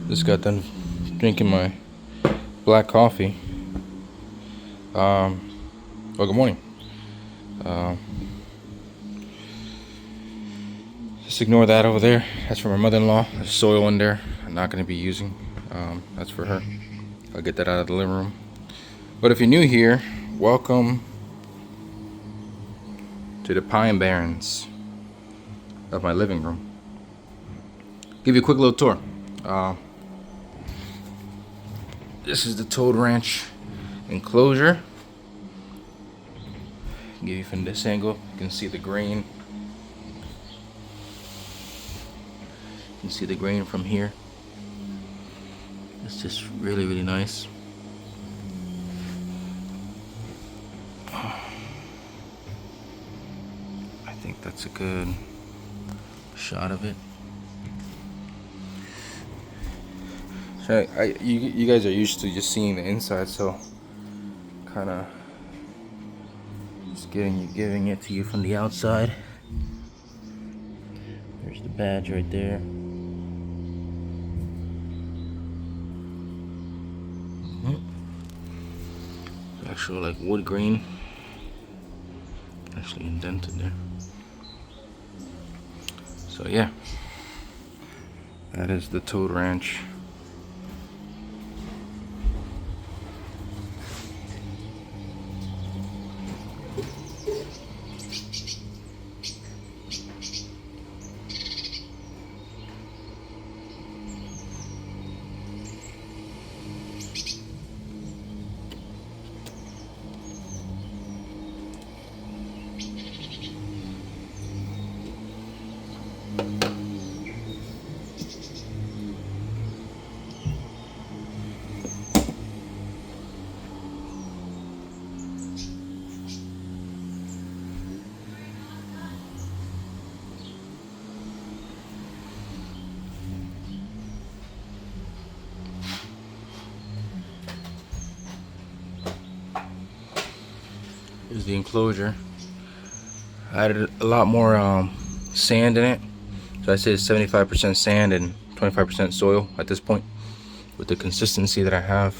Just got done drinking my black coffee. Well, good morning. Just ignore that over there. That's for my mother-in-law. There's soil in there I'm not going to be using. That's for her. I'll get that out of the living room. But if you're new here, welcome to the Pine Barrens of my living room. Give you a quick little tour. This is the Toad Ranch enclosure. Give you from this angle, you can see the grain. You can see the grain from here. It's just really, really nice. I think that's a good shot of it. So you guys are used to just seeing the inside, so kind of just giving it to you from the outside. There's the badge right there. It's actually like wood grain, actually indented there. So yeah, that is the Toad Ranch. Here's the enclosure. I added a lot more sand in it. So I say it's 75% sand and 25% soil at this point with the consistency that I have.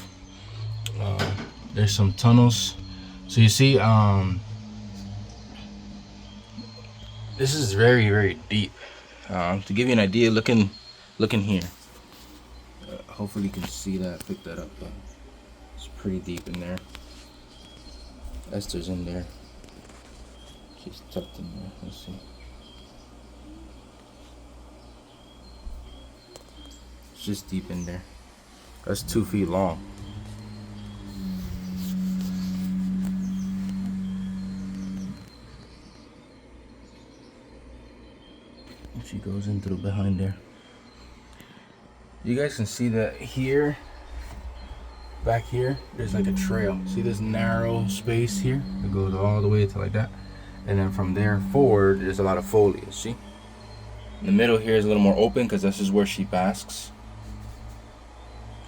There's some tunnels. So you see, this is very, very deep. To give you an idea, look in here. Hopefully you can see that, pick that up. It's pretty deep in there. Esther's in there. She's tucked in there. Let's see. It's just deep in there. That's 2 feet long. And she goes into the behind there. You guys can see that here. Back here, there's like a trail. See this narrow space here? It goes all the way to like that. And then from there forward, there's a lot of foliage, see? The middle here is a little more open because this is where she basks.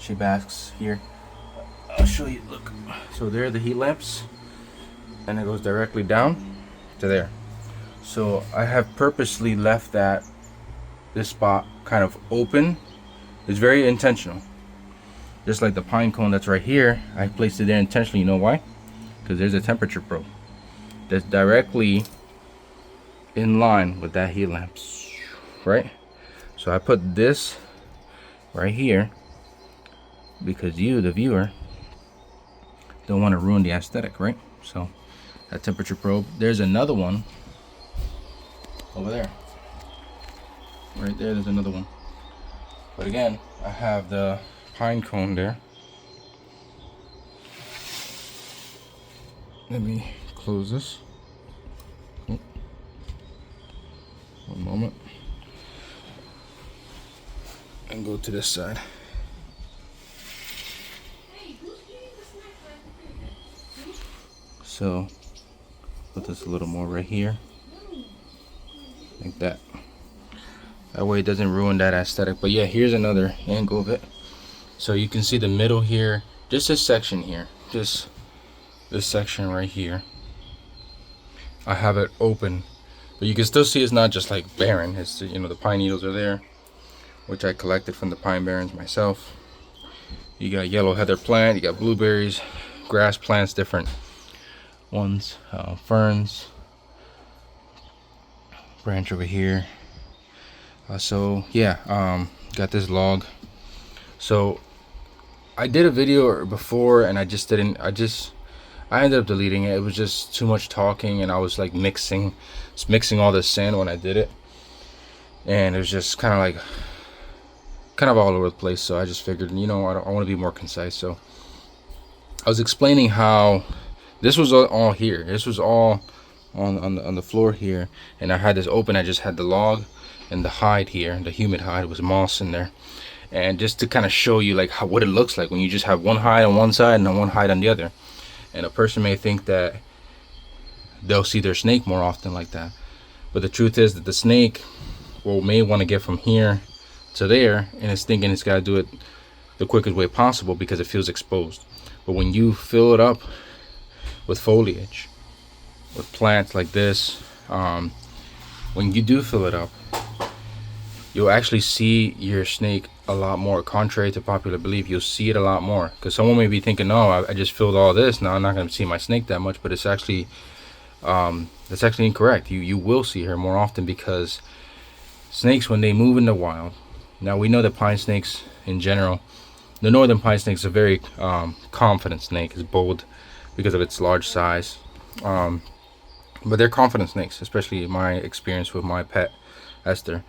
She basks here. I'll show you, look. So there are the heat lamps. And it goes directly down to there. So I have purposely left this spot kind of open. It's very intentional. Just like the pine cone that's right here, I placed it there intentionally. You know why? Because there's a temperature probe that's directly in line with that heat lamp, right? So I put this right here because you, the viewer, don't want to ruin the aesthetic, right? So that temperature probe. There's another one over there. Right there, there's another one. But again, I have the pine cone there. Let me close this. Oh. One moment. And go to this side. So put this a little more right here. Like that. That way it doesn't ruin that aesthetic. But yeah, here's another angle of it. So you can see the middle here, just this section here, just this section right here. I have it open, but you can still see it's not just like barren. It's, you know, the pine needles are there. which I collected from the pine barrens myself. You got yellow heather plant, you got blueberries, grass plants, different ones, ferns, branch over here. So yeah, got this log. So I did a video before and I ended up deleting it. It was just too much talking, and I was like mixing all this sand when I did it, and it was just kind of all over the place. So I just figured, you know, I want to be more concise. So I was explaining how this was all here. This was all on the floor here, and I had this open. I just had the log and the hide here, the humid hide was moss in there, and just to kind of show you like what it looks like when you just have one hide on one side and then one hide on the other. And a person may think that they'll see their snake more often like that, but the truth is that the snake may want to get from here to there, and it's thinking it's got to do it the quickest way possible because it feels exposed. But when you fill it up with foliage, with plants like this, when you do fill it up, you'll actually see your snake a lot more. Contrary to popular belief, you'll see it a lot more, because someone may be thinking, no, I just filled all this, now I'm not going to see my snake that much. But it's actually that's actually incorrect. You will see her more often, because snakes, when they move in the wild, now we know that pine snakes in general, the northern pine snake is a very confident snake. It's bold because of its large size, but they're confident snakes, especially in my experience with my pet Esther.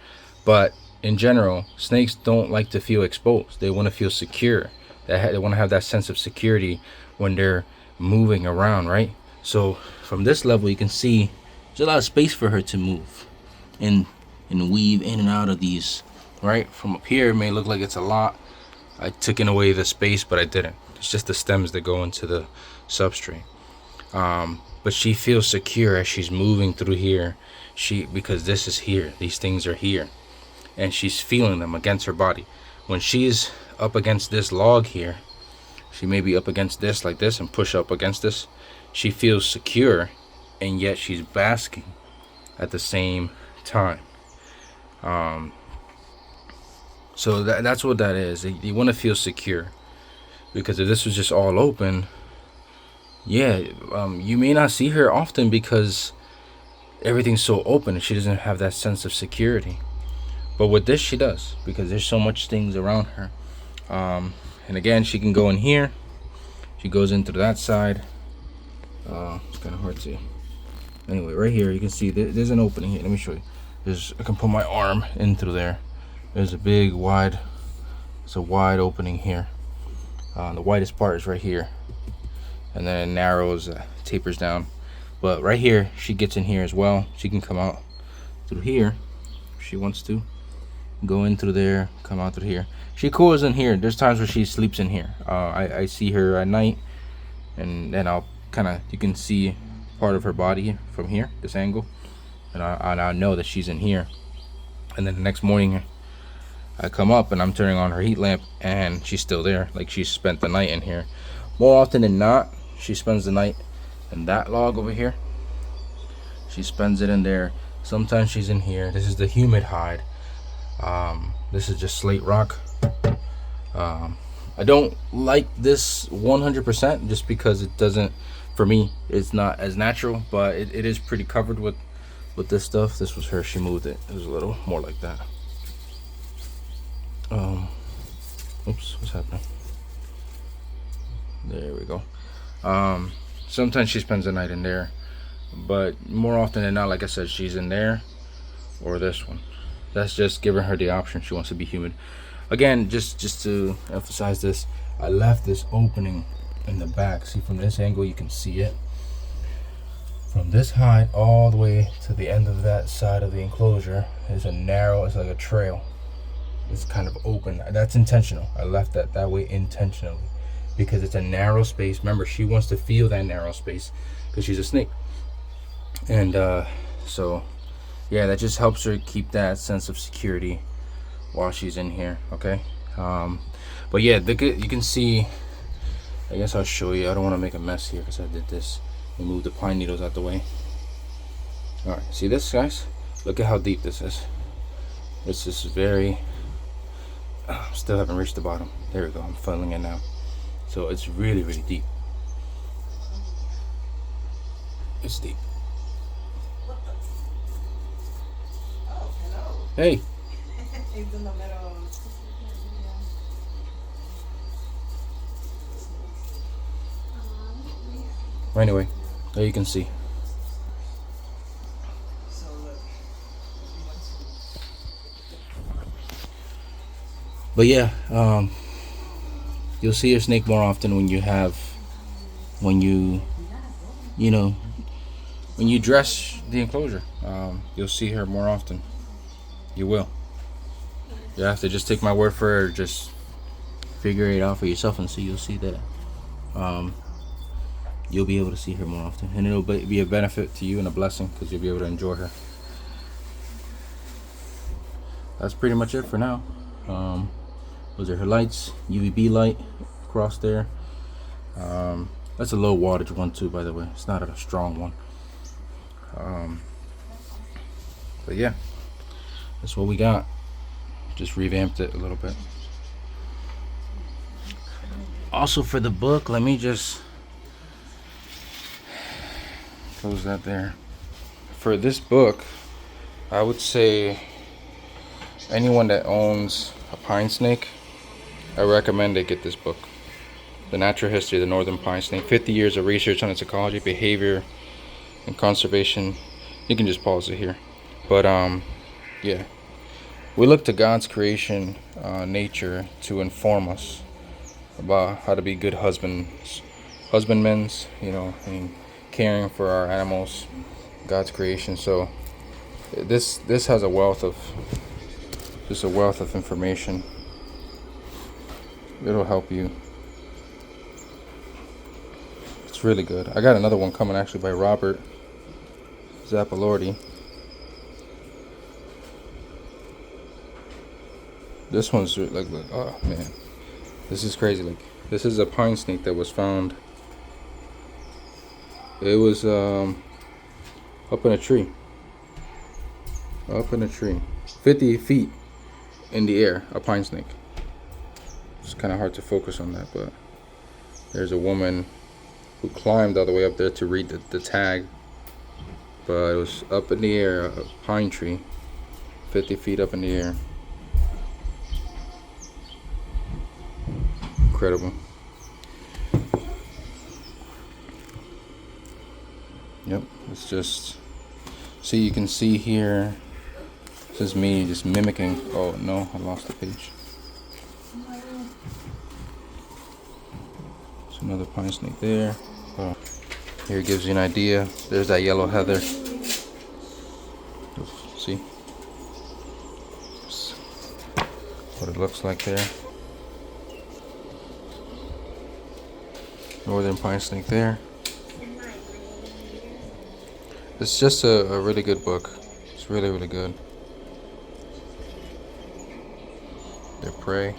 But in general, snakes don't like to feel exposed. They want to feel secure. They want to have that sense of security when they're moving around, right? So from this level, you can see there's a lot of space for her to move and weave in and out of these, right? From up here, it may look like it's a lot. I took in away the space, but I didn't. It's just the stems that go into the substrate. But she feels secure as she's moving through here. Because this is here. These things are here. And she's feeling them against her body. When she's up against this log here, she may be up against this like this and push up against this. She feels secure, and yet she's basking at the same time. So that's what that is. You want to feel secure, because if this was just all open, yeah, you may not see her often because everything's so open and she doesn't have that sense of security. But with this, she does, because there's so much things around her. And again, she can go in here. She goes into that side. It's kind of hard to. Anyway, right here, you can see there's an opening here. Let me show you. I can put my arm in through there. There's a big wide. It's a wide opening here. The widest part is right here, and then it narrows, tapers down. But right here, she gets in here as well. She can come out through here if she wants to. Go in through there, come out through here. She cools in here. There's times where she sleeps in here. I see her at night, and then I'll you can see part of her body from here, this angle, and I know that she's in here. And then the next morning, I come up and I'm turning on her heat lamp, and she's still there. Like, she spent the night in here. More often than not, she spends the night in that log over here. She spends it in there. Sometimes she's in here. This is the humid hide. This is just slate rock. I don't like this 100% just because it doesn't, for me, it's not as natural, but it is pretty covered with this stuff. This was her. She moved it. It was a little more like that. Oops, what's happening? There we go. Sometimes she spends the night in there, but more often than not, like I said, she's in there or this one. That's just giving her the option. She wants to be humid. Again, just to emphasize this, I left this opening in the back. See, from this angle you can see it. From this height all the way to the end of that side of the enclosure is a narrow, it's like a trail. It's kind of open. That's intentional. I left that way intentionally, because it's a narrow space. Remember, she wants to feel that narrow space because she's a snake. And so yeah, that just helps her keep that sense of security while she's in here. Okay. But yeah, you can see, I guess I'll show you. I don't want to make a mess here because I did this and move the pine needles out the way. All right, see this, guys? Look at how deep this is. This is very Still haven't reached the bottom. There we go. I'm funneling it now. So it's really, really deep. It's deep. Oh, hello. Hey. It's in the middle. Anyway, there you can see. So look. But yeah, you'll see your snake more often when you know, when you dress the enclosure. You'll see her more often. You will. You have to just take my word for it, or just figure it out for yourself and see. You'll see that you'll be able to see her more often, and it'll be a benefit to you and a blessing because you'll be able to enjoy her. That's pretty much it for now. Those are her lights, UVB light across there. That's a low wattage one too, by the way. It's not a strong one. But yeah, that's what we got. Just revamped it a little bit. Also for the book, let me just close that there. For this book, I would say anyone that owns a pine snake, I recommend they get this book. The Natural History of the Northern Pine Snake, 50 years of research on its ecology, behavior, and conservation. You can just pause it here. But yeah, we look to God's creation, nature, to inform us about how to be good husbandmen, you know, and caring for our animals, God's creation. So this has a wealth of information. It'll help you. It's really good. I got another one coming actually by Robert Zappalordi. This one's like, oh man, this is crazy. Like, this is a pine snake that was found. It was up in a tree. 50 feet in the air, a pine snake. It's kind of hard to focus on that, but there's a woman who climbed all the way up there to read the tag. But it was up in the air, a pine tree, 50 feet up in the air. Incredible. Yep, it's just, see, you can see here, this is me just mimicking. Oh no, I lost the page. There's another pine snake there. Oh, here it gives you an idea. There's that yellow heather. See what it looks like there. Northern pine snake there. It's just a really good book. It's really, really good. Their prey.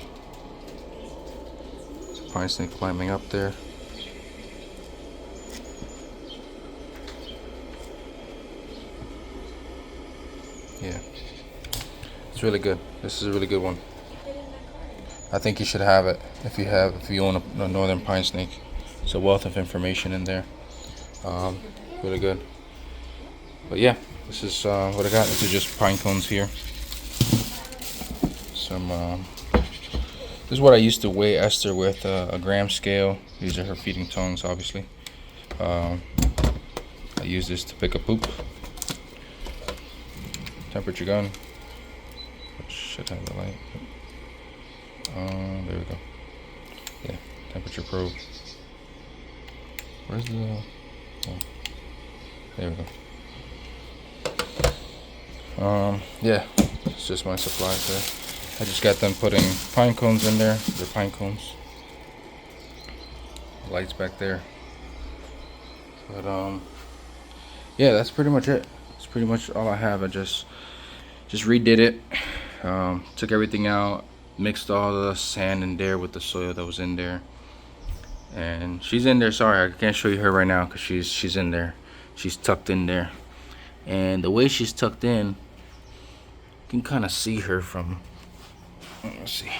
It's a pine snake climbing up there. Yeah, it's really good. This is a really good one. I think you should have it if you own a northern pine snake. It's a wealth of information in there. Really good. But yeah, this is what I got. This is just pine cones here. Some. This is what I used to weigh Esther with, a gram scale. These are her feeding tongues, obviously. I use this to pick a poop. Temperature gun. Should have the light. There we go. Yeah, temperature probe. Where's the? Oh, there we go. Yeah, it's just my supplies there. I just got them putting pine cones in there. They're pine cones. Lights back there. But yeah, that's pretty much it. That's pretty much all I have. I just redid it. Took everything out, mixed all the sand in there with the soil that was in there. And she's in there. Sorry, I can't show you her right now because she's in there. She's tucked in there. And the way she's tucked in, you can kind of see her from, let's see,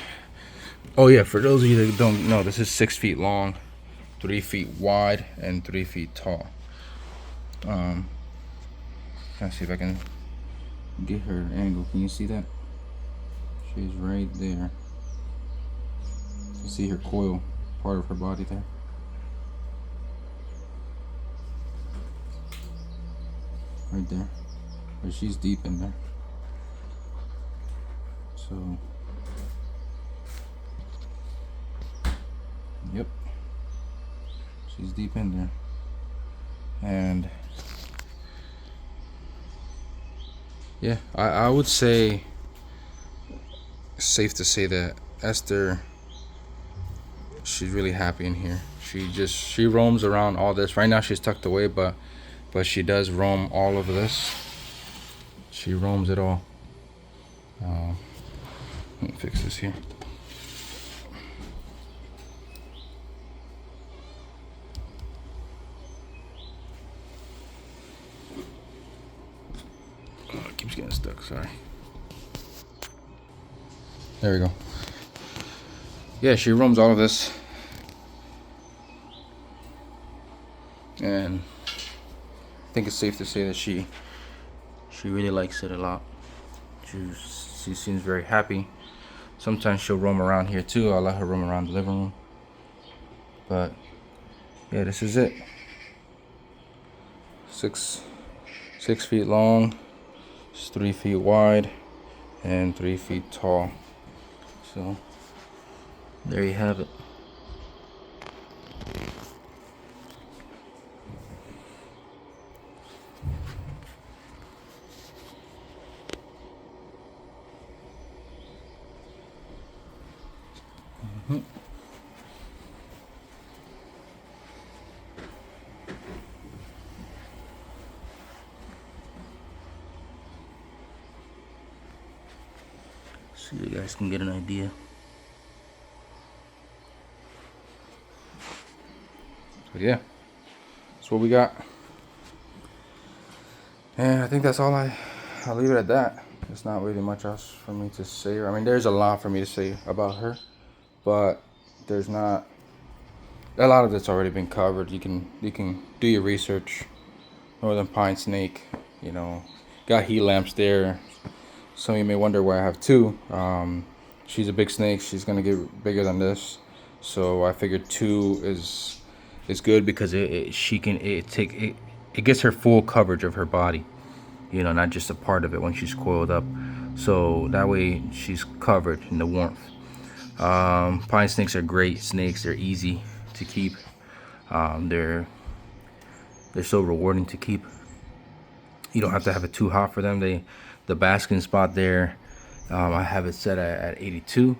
Oh yeah, for those of you that don't know, this is 6 feet long, 3 feet wide, and 3 feet tall. Let's see if I can get her angle. Can you see that? She's right there. You see her coil, part of her body there. Right there. But she's deep in there. So, yep. She's deep in there. And yeah, I would say it's safe to say that Esther, she's really happy in here. She roams around all this. Right now she's tucked away, but she does roam all of this. She roams it all. Let me fix this here. Oh, it keeps getting stuck, sorry. There we go. Yeah, she roams all of this. And I think it's safe to say that she really likes it a lot. She seems very happy. Sometimes she'll roam around here too. I'll let her roam around the living room. But yeah, this is it. 6 feet long, it's 3 feet wide, and 3 feet tall. So there you have it. So you guys can get an idea. So yeah, that's what we got. And I think that's all I'll leave it at that. There's not really much else for me to say. I mean, there's a lot for me to say about her, but there's not. A lot of it's already been covered. You can do your research. Northern Pinesnake, you know, got heat lamps there. Some of you may wonder why I have two. She's a big snake. She's gonna get bigger than this, so I figured two is good because it gets her full coverage of her body, you know, not just a part of it when she's coiled up. So that way she's covered in the warmth. Pine snakes are great snakes. They're easy to keep. They're so rewarding to keep. You don't have to have it too hot for them. The basking spot there, I have it set at 82.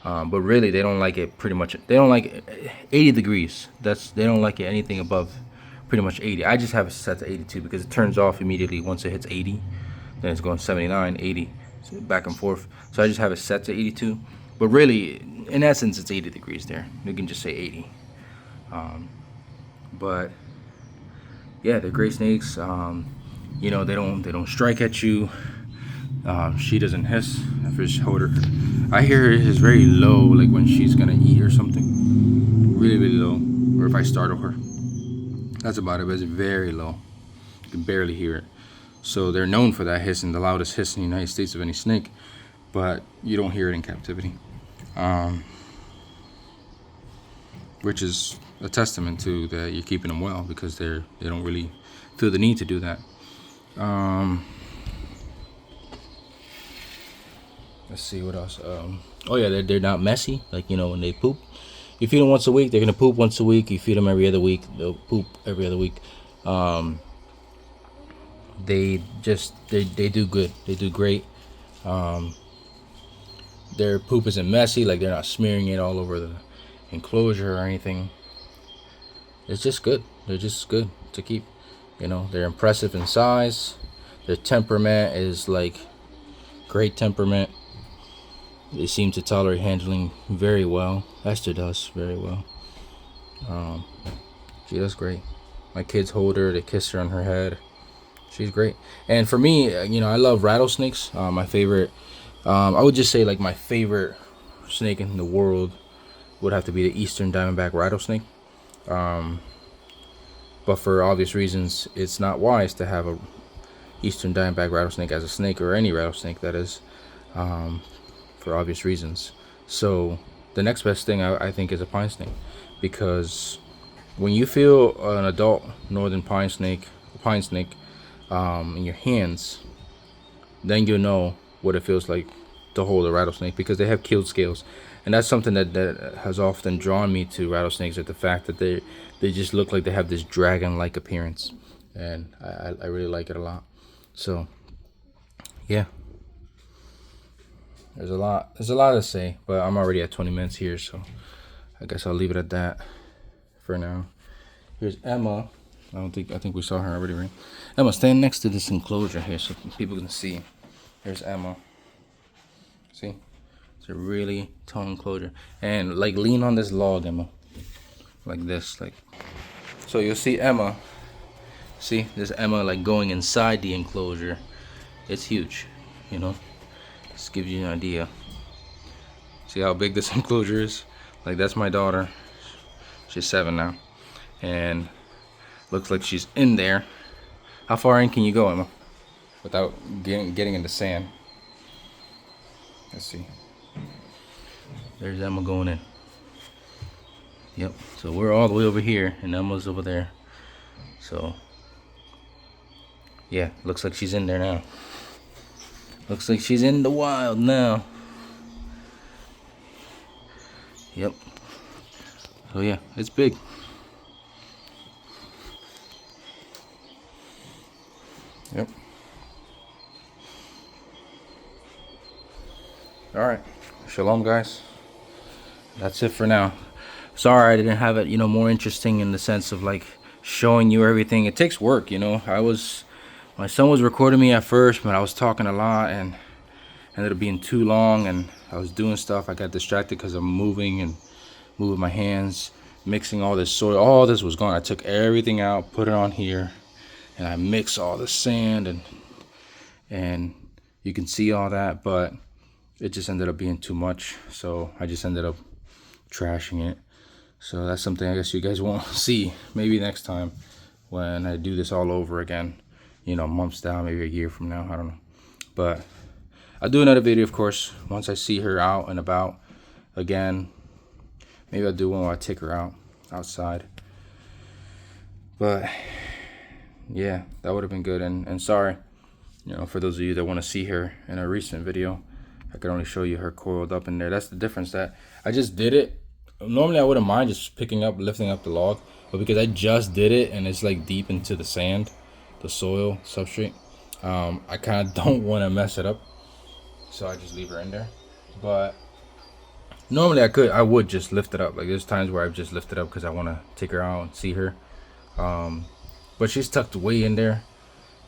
But really, they don't like it pretty much. They don't like it 80 degrees. They don't like it anything above pretty much 80. I just have it set to 82 because it turns off immediately once it hits 80. Then it's going 79, 80, so back and forth. So I just have it set to 82. But really, in essence, it's 80 degrees there. You can just say 80. But yeah, they're great snakes. You know, they don't strike at you. She doesn't hiss. If I just hold her, I hear her hiss very low, like when she's gonna eat or something. Really, really low. Or if I startle her, that's about it. But it's very low. You can barely hear it. So they're known for that hissing, the loudest hiss in the United States of any snake. But you don't hear it in captivity, which is a testament to that you're keeping them well, because they don't really feel the need to do that. Let's see what else. Oh yeah, they're not messy. Like, you know, when they poop, you feed them once a week, they're gonna poop once a week. You feed them every other week, they'll poop every other week. They do good. They do great. Their poop isn't messy. Like, they're not smearing it all over the enclosure or anything. It's just good. They're just good to keep. You know, they're impressive in size. Their temperament is like great temperament. They seem to tolerate handling very well. Esther does very well. She does great. My kids hold her. They kiss her on her head. She's great. And for me, you know, I love rattlesnakes. My favorite, I would just say like my favorite snake in the world would have to be the eastern diamondback rattlesnake. But for obvious reasons, it's not wise to have a eastern diamondback rattlesnake as a snake, or any rattlesnake that is, for obvious reasons. So the next best thing I think is a pine snake, because when you feel an adult northern pine snake in your hands, then you'll know what it feels like to hold a rattlesnake, because they have keeled scales. And that's something that has often drawn me to rattlesnakes, at the fact that they just look like they have this dragon-like appearance, and I really like it a lot. So yeah, there's a lot to say, but I'm already at 20 minutes here, so I guess I'll leave it at that for now. Here's Emma. I think we saw her already, right? Emma, stand next to this enclosure here so people can see. Here's Emma. See? It's a really tall enclosure. And like, lean on this log, Emma. Like this, like. So you'll see Emma. See, there's Emma like going inside the enclosure. It's huge, you know. Just gives you an idea. See how big this enclosure is? Like, that's my daughter. She's 7 now. And looks like she's in there. How far in can you go, Emma, without getting in the sand? Let's see. There's Emma going in. Yep. So we're all the way over here, and Emma's over there. So yeah, looks like she's in there now. Looks like she's in the wild now. Yep. So yeah, it's big. Yep. Alright. Shalom, guys. That's it for now. Sorry I didn't have it, more interesting, in the sense of like showing you everything. It takes work, my son was recording me at first, but I was talking a lot and ended up being too long, and I was doing stuff. I got distracted because I'm moving my hands, mixing all this soil. All this was gone. I took everything out, put it on here, and I mix all the sand, and you can see all that, but it just ended up being too much, so I just ended up trashing it. So that's something I guess you guys won't see. Maybe next time when I do this all over again, months down, maybe a year from now, I don't know. But I'll do another video, of course, once I see her out and about again. Maybe I'll do one where I take her out outside. But yeah, that would have been good. And sorry, for those of you that want to see her in a recent video, I could only show you her coiled up in there. That's the difference, that I just did it. Normally I wouldn't mind just lifting up the log, but because I just did it and it's like deep into the sand, the soil substrate, I kind of don't want to mess it up, so I just leave her in there. But normally I would just lift it up. Like, there's times where I've just lifted up because I want to take her out and see her, but she's tucked way in there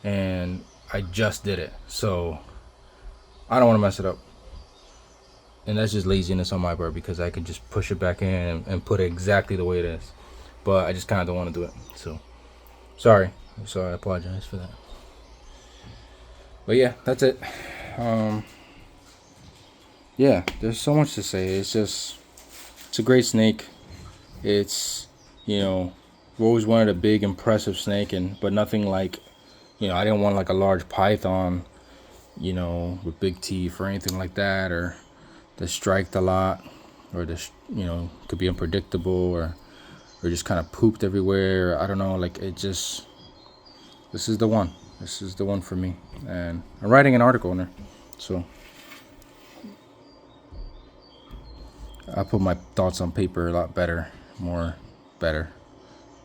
and I just did it, so I don't want to mess it up. And that's just laziness on my part, because I could just push it back in and put it exactly the way it is. But I just kind of don't want to do it. So, sorry. I apologize for that. But yeah, that's it. Yeah, there's so much to say. It's a great snake. It's, we always wanted a big, impressive snake, but nothing like, I didn't want like a large python, with big teeth or anything like that, or that striked a lot, or this, could be unpredictable, or just kind of pooped everywhere. I don't know, like, this is the one. This is the one for me. And I'm writing an article on her, so I put my thoughts on paper a lot better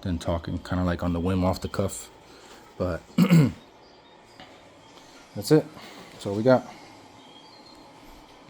than talking kind of like on the whim, off the cuff. But that's it. That's all we got.